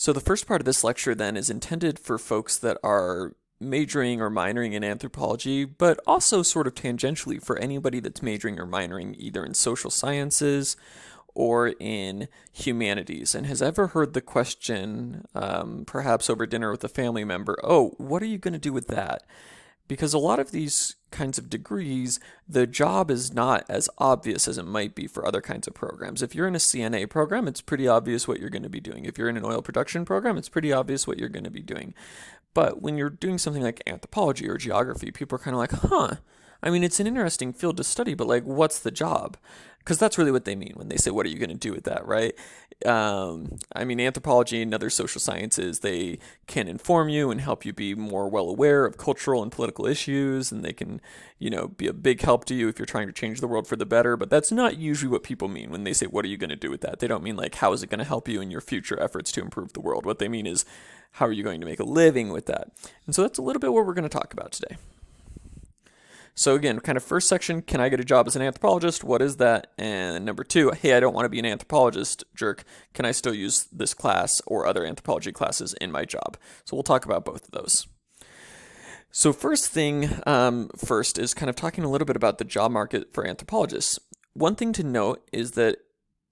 So the first part of this lecture then is intended for folks that are majoring or minoring in anthropology, but also sort of tangentially for anybody that's majoring or minoring either in social sciences or in humanities and has ever heard the question, perhaps over dinner with a family member, oh, what are you going to do with that? Because a lot of these kinds of degrees, the job is not as obvious as it might be for other kinds of programs. If you're in a CNA program, it's pretty obvious what you're going to be doing. If you're in an oil production program, it's pretty obvious what you're going to be doing. But when you're doing something like anthropology or geography, people are kind of like, huh, I mean, it's an interesting field to study, but like, what's the job? Because that's really what they mean when they say, what are you going to do with that, right? I mean, anthropology and other social sciences, they can inform you and help you be more well aware of cultural and political issues, and they can, be a big help to you if you're trying to change the world for the better. But that's not usually what people mean when they say, what are you going to do with that? They don't mean like, how is it going to help you in your future efforts to improve the world? What they mean is, how are you going to make a living with that? And so that's a little bit what we're going to talk about today. So again, kind of first section, can I get a job as an anthropologist? What is that? And number two, hey, I don't want to be an anthropologist, jerk. Can I still use this class or other anthropology classes in my job? So we'll talk about both of those. So first thing first is kind of talking a little bit about the job market for anthropologists. One thing to note is that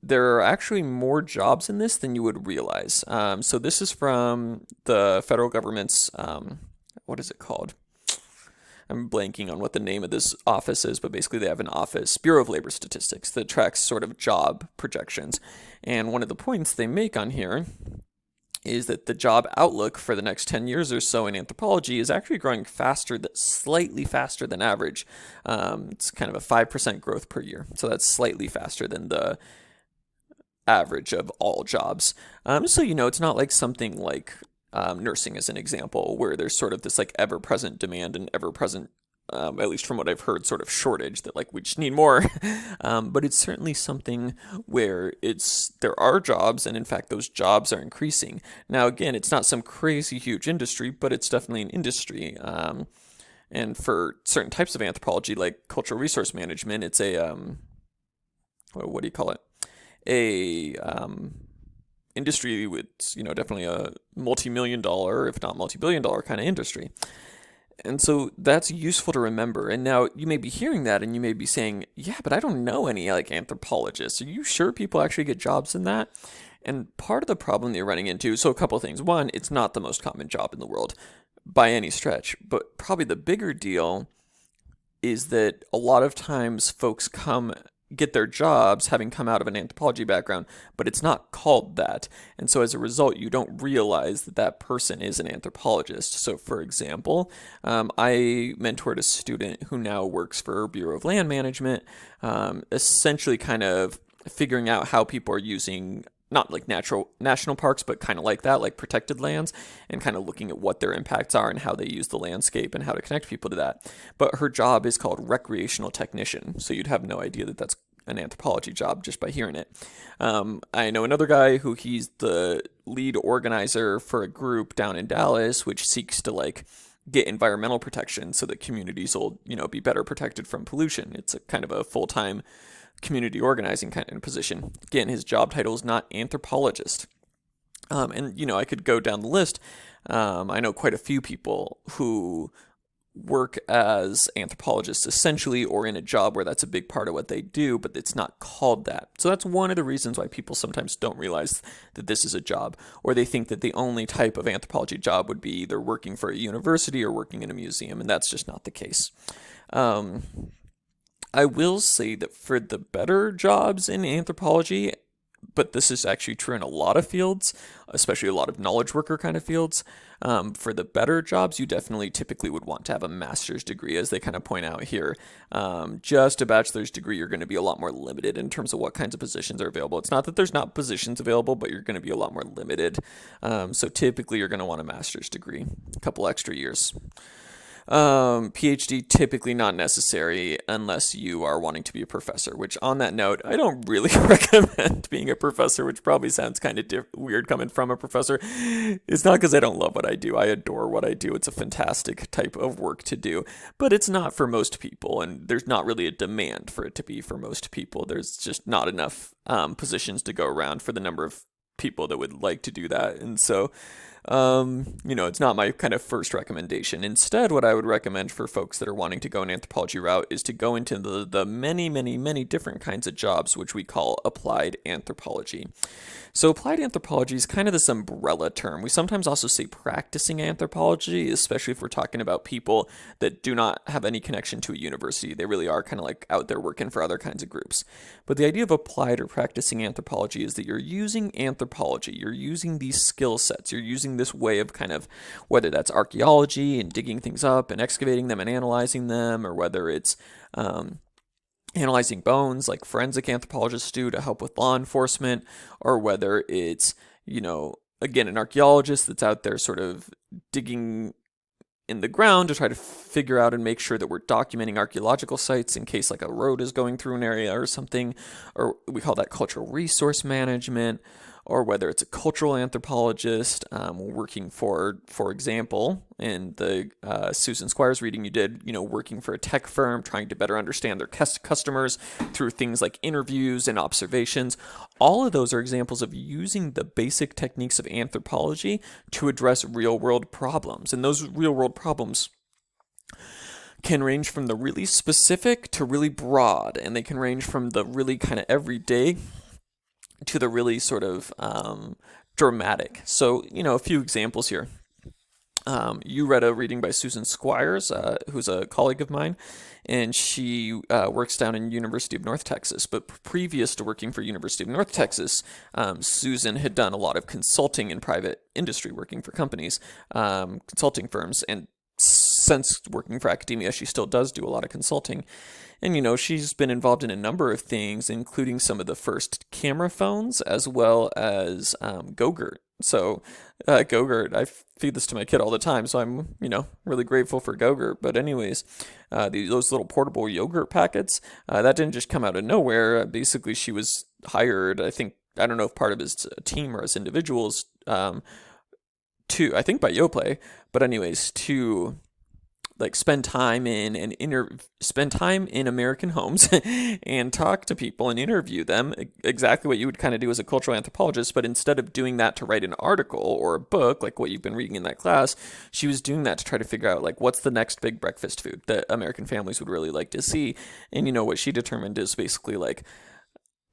there are actually more jobs in this than you would realize. So this is from the federal government's, what is it called? I'm blanking on what the name of this office is, but basically they have an office, Bureau of Labor Statistics, that tracks sort of job projections. And one of the points they make on here is that the job outlook for the next 10 years or so in anthropology is actually growing slightly faster than average. It's kind of a 5% growth per year. So that's slightly faster than the average of all jobs. So, it's not like something like nursing as an example, where there's sort of this like ever-present demand and ever-present, at least from what I've heard, sort of shortage that like we just need more. But it's certainly something where there are jobs, and in fact those jobs are increasing. Now again, it's not some crazy huge industry, but it's definitely an industry. And for certain types of anthropology, like cultural resource management, it's a what do you call it? Industry with, definitely a multi-million dollar, if not multi-billion dollar kind of industry. And so that's useful to remember. And now you may be hearing that and you may be saying, yeah, but I don't know any like anthropologists. Are you sure people actually get jobs in that? And part of the problem that you're running into, so a couple of things. One, it's not the most common job in the world by any stretch, but probably the bigger deal is that a lot of times folks get their jobs having come out of an anthropology background, but it's not called that. And so as a result, you don't realize that that person is an anthropologist. So for example, I mentored a student who now works for Bureau of Land Management, essentially kind of figuring out how people are using not like national parks, but kind of like that, like protected lands, and kind of looking at what their impacts are and how they use the landscape and how to connect people to that. But her job is called recreational technician. So you'd have no idea that that's an anthropology job just by hearing it. I know another guy who he's the lead organizer for a group down in Dallas, which seeks to like get environmental protection so that communities will, be better protected from pollution. It's a kind of a full-time community organizing kind of position. Again, his job title is not anthropologist. And, I could go down the list. I know quite a few people who work as anthropologists essentially, or in a job where that's a big part of what they do, but it's not called that. So that's one of the reasons why people sometimes don't realize that this is a job, or they think that the only type of anthropology job would be either working for a university or working in a museum, and that's just not the case. I will say that for the better jobs in anthropology, but this is actually true in a lot of fields, especially a lot of knowledge worker kind of fields, for the better jobs, you definitely typically would want to have a master's degree, as they kind of point out here. Just a bachelor's degree, you're going to be a lot more limited in terms of what kinds of positions are available. It's not that there's not positions available, but you're going to be a lot more limited. So typically you're going to want a master's degree, a couple extra years. PhD typically not necessary unless you are wanting to be a professor, which on that note, I don't really recommend being a professor, which probably sounds kind of weird coming from a professor. It's not because I don't love what I do. I adore what I do. It's a fantastic type of work to do, but it's not for most people, and there's not really a demand for it to be for most people. There's just not enough positions to go around for the number of people that would like to do that. And so, it's not my kind of first recommendation. Instead, what I would recommend for folks that are wanting to go an anthropology route is to go into the many, many, many different kinds of jobs, which we call applied anthropology. So applied anthropology is kind of this umbrella term. We sometimes also say practicing anthropology, especially if we're talking about people that do not have any connection to a university. They really are kind of like out there working for other kinds of groups. But the idea of applied or practicing anthropology is that you're using anthropology, you're using these skill sets, you're using this way of kind of, whether that's archaeology and digging things up and excavating them and analyzing them, or whether it's analyzing bones like forensic anthropologists do to help with law enforcement, or whether it's, again, an archaeologist that's out there sort of digging in the ground to try to figure out and make sure that we're documenting archaeological sites in case like a road is going through an area or something, or we call that cultural resource management, or whether it's a cultural anthropologist working for example, in the Susan Squires reading you did, working for a tech firm, trying to better understand their customers through things like interviews and observations. All of those are examples of using the basic techniques of anthropology to address real-world problems. And those real-world problems can range from the really specific to really broad, and they can range from the really kind of everyday to the really sort of dramatic. So, a few examples here. You read a reading by Susan Squires, who's a colleague of mine, and she works down in University of North Texas. But previous to working for University of North Texas, Susan had done a lot of consulting in private industry, working for companies, consulting firms, and since working for academia, she still does do a lot of consulting. And, she's been involved in a number of things, including some of the first camera phones, as well as Go-Gurt. So Go-Gurt, I feed this to my kid all the time, so I'm, really grateful for Go-Gurt. But anyways, those little portable yogurt packets, that didn't just come out of nowhere. Basically, she was hired, I don't know if part of his team or as individuals, I think by Yoplait, but anyways, to like spend time in American homes and talk to people and interview them, exactly what you would kind of do as a cultural anthropologist. But instead of doing that to write an article or a book like what you've been reading in that class, she was doing that to try to figure out like what's the next big breakfast food that American families would really like to see. And what she determined is basically like,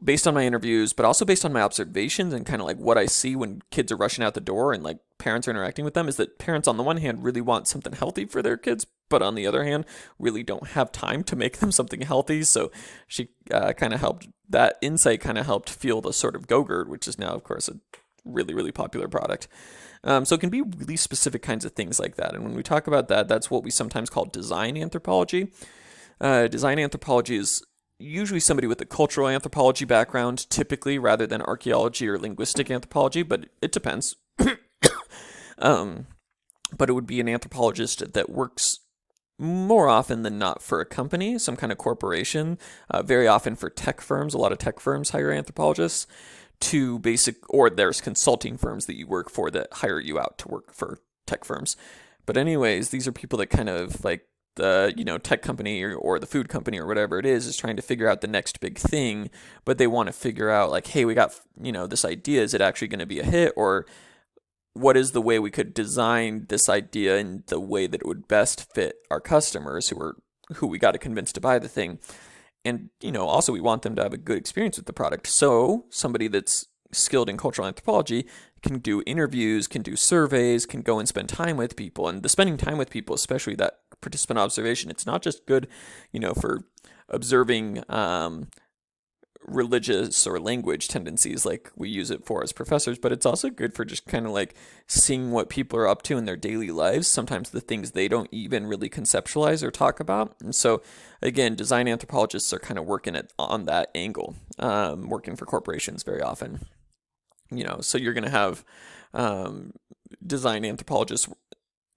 based on my interviews, but also based on my observations and kind of like what I see when kids are rushing out the door and like parents are interacting with them, is that parents on the one hand really want something healthy for their kids, but on the other hand really don't have time to make them something healthy. So she that insight kind of helped fuel the sort of Go-Gurt, which is now of course a really, really popular product. So it can be really specific kinds of things like that. And when we talk about that, that's what we sometimes call design anthropology. Design anthropology is usually somebody with a cultural anthropology background, typically, rather than archaeology or linguistic anthropology, but it depends. But it would be an anthropologist that works more often than not for a company, some kind of corporation, very often for tech firms. A lot of tech firms hire anthropologists or there's consulting firms that you work for that hire you out to work for tech firms. But anyways, these are people that kind of like the tech company or the food company or whatever it is trying to figure out the next big thing, but they want to figure out like, hey, we got this idea, is it actually going to be a hit, or what is the way we could design this idea in the way that it would best fit our customers who we got to convince to buy the thing. And also we want them to have a good experience with the product. So somebody that's skilled in cultural anthropology can do interviews, can do surveys, can go and spend time with people. And the spending time with people, especially that participant observation, it's not just good, for observing religious or language tendencies like we use it for as professors, but it's also good for just kind of like seeing what people are up to in their daily lives, sometimes the things they don't even really conceptualize or talk about. And so again, design anthropologists are kind of working on that angle, working for corporations very often. So you're going to have design anthropologists,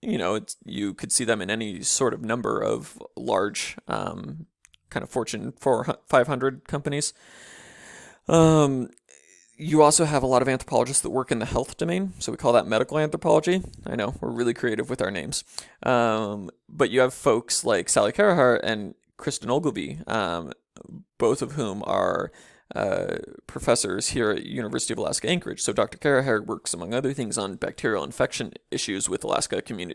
you could see them in any sort of number of large kind of Fortune 500 companies. You also have a lot of anthropologists that work in the health domain, so we call that medical anthropology. I know, we're really creative with our names. But you have folks like Sally Carahart and Kristen Ogilvie, both of whom are professors here at University of Alaska Anchorage. So Dr. Karaher works, among other things, on bacterial infection issues with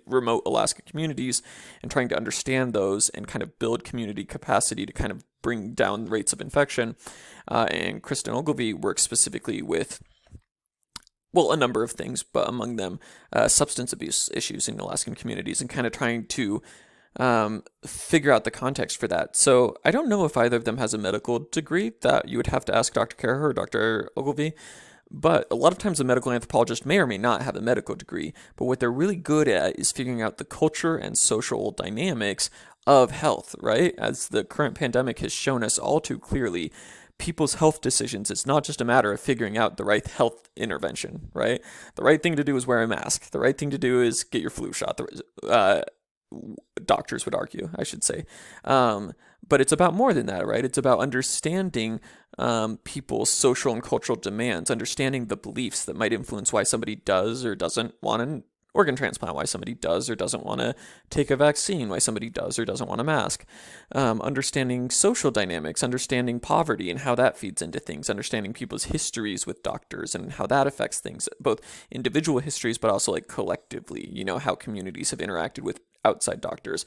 remote Alaska communities, and trying to understand those and kind of build community capacity to kind of bring down rates of infection. And Kristen Ogilvie works specifically with, well, a number of things, but among them, substance abuse issues in Alaskan communities, and kind of trying to figure out the context for that. So I don't know if either of them has a medical degree. That you would have to ask Dr. Karaher or Dr. Ogilvie. But a lot of times a medical anthropologist may or may not have a medical degree, but what they're really good at is figuring out the culture and social dynamics of health, right? As the current pandemic has shown us all too clearly, people's health decisions, it's not just a matter of figuring out the right health intervention, right? The right thing to do is wear a mask. The right thing to do is get your flu shot. Doctors would argue, I should say. But it's about more than that, right? It's about understanding people's social and cultural demands, understanding the beliefs that might influence why somebody does or doesn't want an organ transplant, why somebody does or doesn't want to take a vaccine, why somebody does or doesn't want a mask. Understanding social dynamics, understanding poverty and how that feeds into things, understanding people's histories with doctors and how that affects things, both individual histories, but also like collectively, how communities have interacted with outside doctors.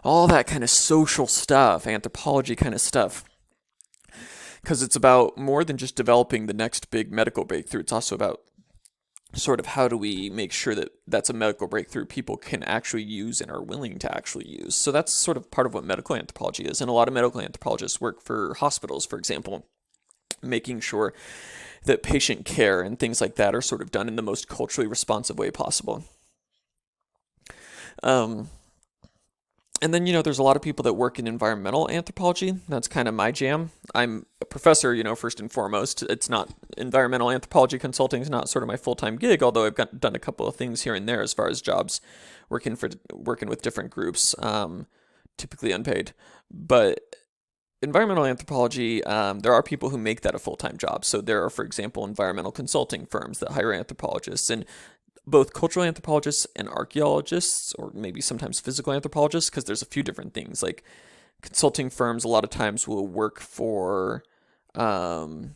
All that kind of social stuff, anthropology kind of stuff. Because it's about more than just developing the next big medical breakthrough. It's also about sort of how do we make sure that that's a medical breakthrough people can actually use and are willing to actually use. So that's sort of part of what medical anthropology is. And a lot of medical anthropologists work for hospitals, for example, making sure that patient care and things like that are sort of done in the most culturally responsive way possible. And then, there's a lot of people that work in environmental anthropology. That's kind of my jam. I'm a professor, first and foremost. It's not environmental anthropology consulting is not sort of my full-time gig, although I've done a couple of things here and there as far as jobs working with different groups, typically unpaid. But environmental anthropology, there are people who make that a full-time job. So there are, for example, environmental consulting firms that hire anthropologists, and both cultural anthropologists and archaeologists, or maybe sometimes physical anthropologists, because there's a few different things. Like consulting firms a lot of times will work for either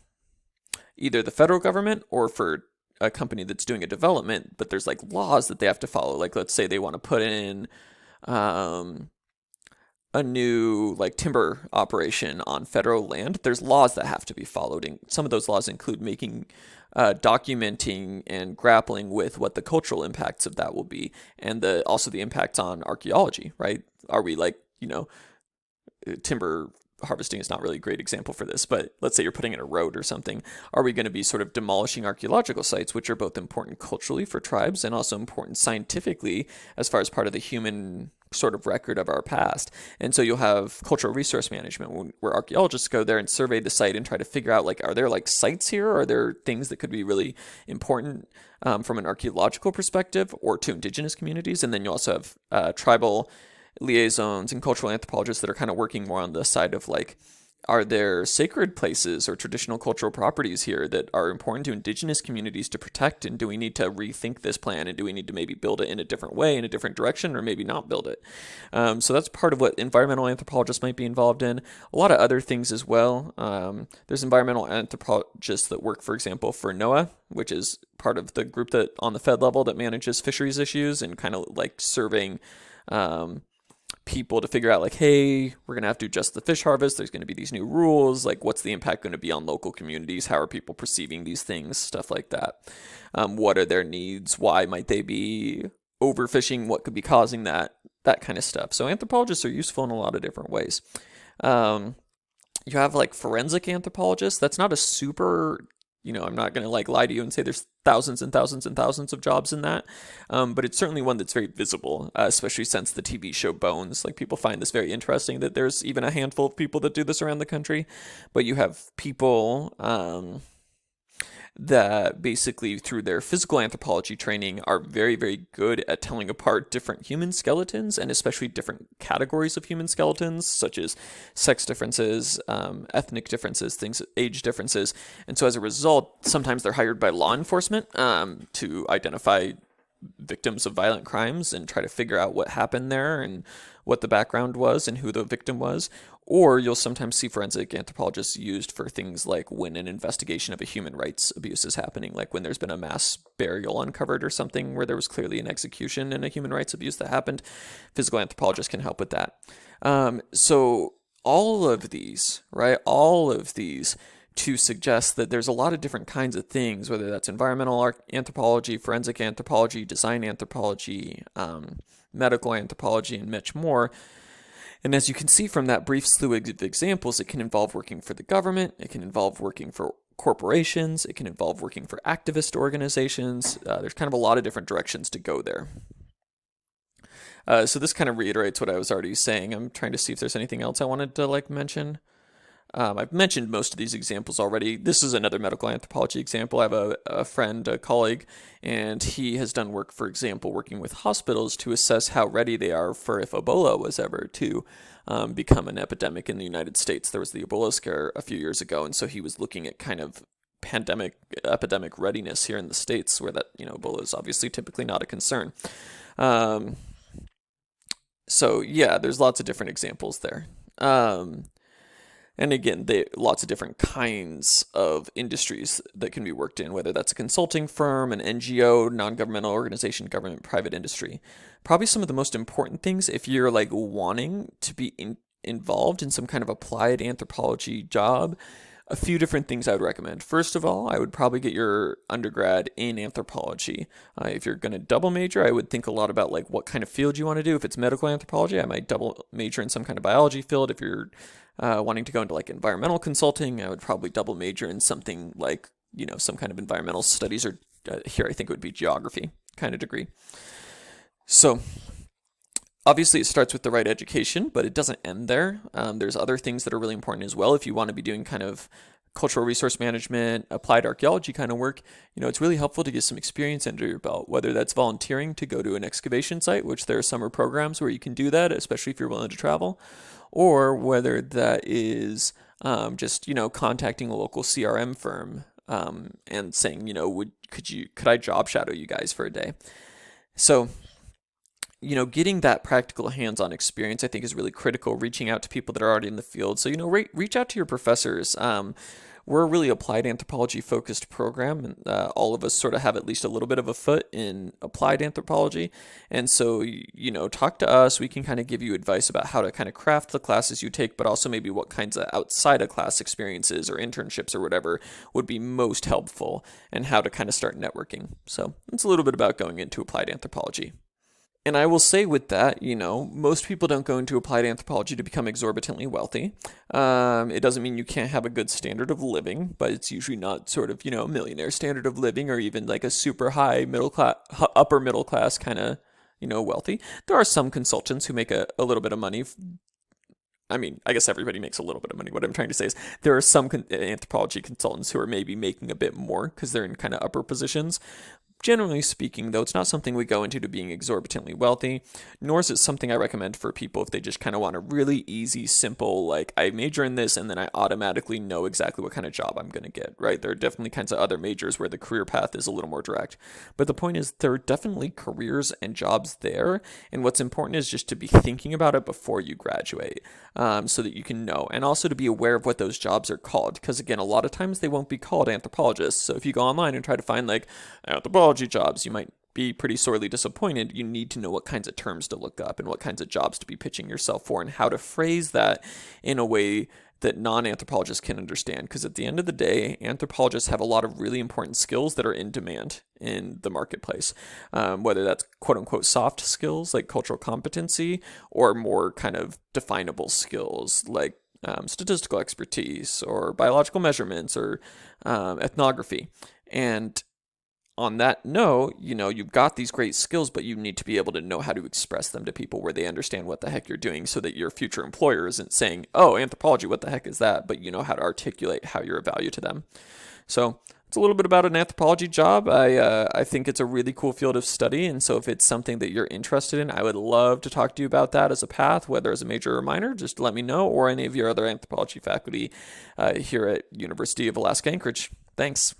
the federal government or for a company that's doing a development, but there's like laws that they have to follow. Like let's say they want to put in a new like timber operation on federal land. There's laws that have to be followed, and some of those laws include documenting and grappling with what the cultural impacts of that will be, and also the impacts on archaeology, right? Are we timber harvesting is not really a great example for this, but let's say you're putting in a road or something. Are we going to be sort of demolishing archaeological sites, which are both important culturally for tribes and also important scientifically as far as part of the human sort of record of our past? And so you'll have cultural resource management where archaeologists go there and survey the site and try to figure out are there sites here? Are there things that could be really important from an archaeological perspective or to indigenous communities? And then you also have tribal liaisons and cultural anthropologists that are kind of working more on the side of are there sacred places or traditional cultural properties here that are important to indigenous communities to protect? And do we need to rethink this plan? And do we need to maybe build it in a different way, in a different direction, or maybe not build it? So that's part of what environmental anthropologists might be involved in. A lot of other things as well. There's environmental anthropologists that work, for example, for NOAA, which is part of the group that on the Fed level that manages fisheries issues and kind of surveying people to figure out hey, we're going to have to adjust the fish harvest. There's going to be these new rules. What's the impact going to be on local communities? How are people perceiving these things? Stuff like that. What are their needs? Why might they be overfishing? What could be causing that? That kind of stuff. So anthropologists are useful in a lot of different ways. You have forensic anthropologists. That's not a super, I'm not going to lie to you and say there's thousands and thousands and thousands of jobs in that. But it's certainly one that's very visible, especially since the TV show Bones. People find this very interesting that there's even a handful of people that do this around the country. But you have people that basically through their physical anthropology training are very, very good at telling apart different human skeletons, and especially different categories of human skeletons, such as sex differences, ethnic differences, age differences. And so as a result, sometimes they're hired by law enforcement to identify victims of violent crimes and try to figure out what happened there and what the background was and who the victim was. Or you'll sometimes see forensic anthropologists used for things like when an investigation of a human rights abuse is happening, like when there's been a mass burial uncovered or something where there was clearly an execution and a human rights abuse that happened. Physical anthropologists can help with that. So all of these, right? All of these to suggest that there's a lot of different kinds of things, whether that's environmental anthropology, forensic anthropology, design anthropology, medical anthropology, and much more. And as you can see from that brief slew of examples, it can involve working for the government, it can involve working for corporations, it can involve working for activist organizations. There's kind of a lot of different directions to go there. So this kind of reiterates what I was already saying. I'm trying to see if there's anything else I wanted to mention. I've mentioned most of these examples already. This is another medical anthropology example. I have a friend, a colleague, and he has done work, for example, working with hospitals to assess how ready they are for if Ebola was ever to become an epidemic in the United States. There was the Ebola scare a few years ago, and so he was looking at kind of epidemic readiness here in the States, where that, Ebola is obviously typically not a concern. So yeah, there's lots of different examples there. And again, lots of different kinds of industries that can be worked in, whether that's a consulting firm, an NGO, non-governmental organization, government, private industry. Probably some of the most important things, if you're wanting to be involved in some kind of applied anthropology job, a few different things I would recommend. First of all, I would probably get your undergrad in anthropology. If you're going to double major, I would think a lot about what kind of field you want to do. If it's medical anthropology, I might double major in some kind of biology field. If you're wanting to go into environmental consulting, I would probably double major in something some kind of environmental studies, or here I think it would be geography kind of degree. So obviously, it starts with the right education, but it doesn't end there. There's other things that are really important as well. If you want to be doing kind of cultural resource management, applied archaeology kind of work, it's really helpful to get some experience under your belt, whether that's volunteering to go to an excavation site, which there are summer programs where you can do that, especially if you're willing to travel, or whether that is just, contacting a local CRM firm and saying, could I job shadow you guys for a day? So getting that practical hands-on experience, I think, is really critical, reaching out to people that are already in the field. So, reach out to your professors. We're a really applied anthropology focused program, and all of us sort of have at least a little bit of a foot in applied anthropology. And so, talk to us. We can kind of give you advice about how to kind of craft the classes you take, but also maybe what kinds of outside of class experiences or internships or whatever would be most helpful, and how to kind of start networking. So it's a little bit about going into applied anthropology. And I will say with that, most people don't go into applied anthropology to become exorbitantly wealthy. It doesn't mean you can't have a good standard of living, but it's usually not sort of, a millionaire standard of living, or even a super high middle class, upper middle class kind of, wealthy. There are some consultants who make a little bit of money. I mean, I guess everybody makes a little bit of money. What I'm trying to say is there are some anthropology consultants who are maybe making a bit more because they're in kind of upper positions. Generally speaking, though, it's not something we go into to being exorbitantly wealthy, nor is it something I recommend for people if they just kind of want a really easy, simple, I major in this and then I automatically know exactly what kind of job I'm going to get, right? There are definitely kinds of other majors where the career path is a little more direct. But the point is, there are definitely careers and jobs there, and what's important is just to be thinking about it before you graduate, so that you can know, and also to be aware of what those jobs are called, because again, a lot of times they won't be called anthropologists. So if you go online and try to find anthropology jobs, you might be pretty sorely disappointed. You need to know what kinds of terms to look up and what kinds of jobs to be pitching yourself for, and how to phrase that in a way that non-anthropologists can understand. Because at the end of the day, anthropologists have a lot of really important skills that are in demand in the marketplace, whether that's quote-unquote soft skills like cultural competency, or more kind of definable skills like statistical expertise or biological measurements or ethnography. And on that note, you've got these great skills, but you need to be able to know how to express them to people where they understand what the heck you're doing, so that your future employer isn't saying, oh, anthropology, what the heck is that? But you know how to articulate how you're of value to them. So it's a little bit about an anthropology job. I think it's a really cool field of study. And so if it's something that you're interested in, I would love to talk to you about that as a path, whether as a major or minor. Just let me know, or any of your other anthropology faculty here at University of Alaska Anchorage. Thanks.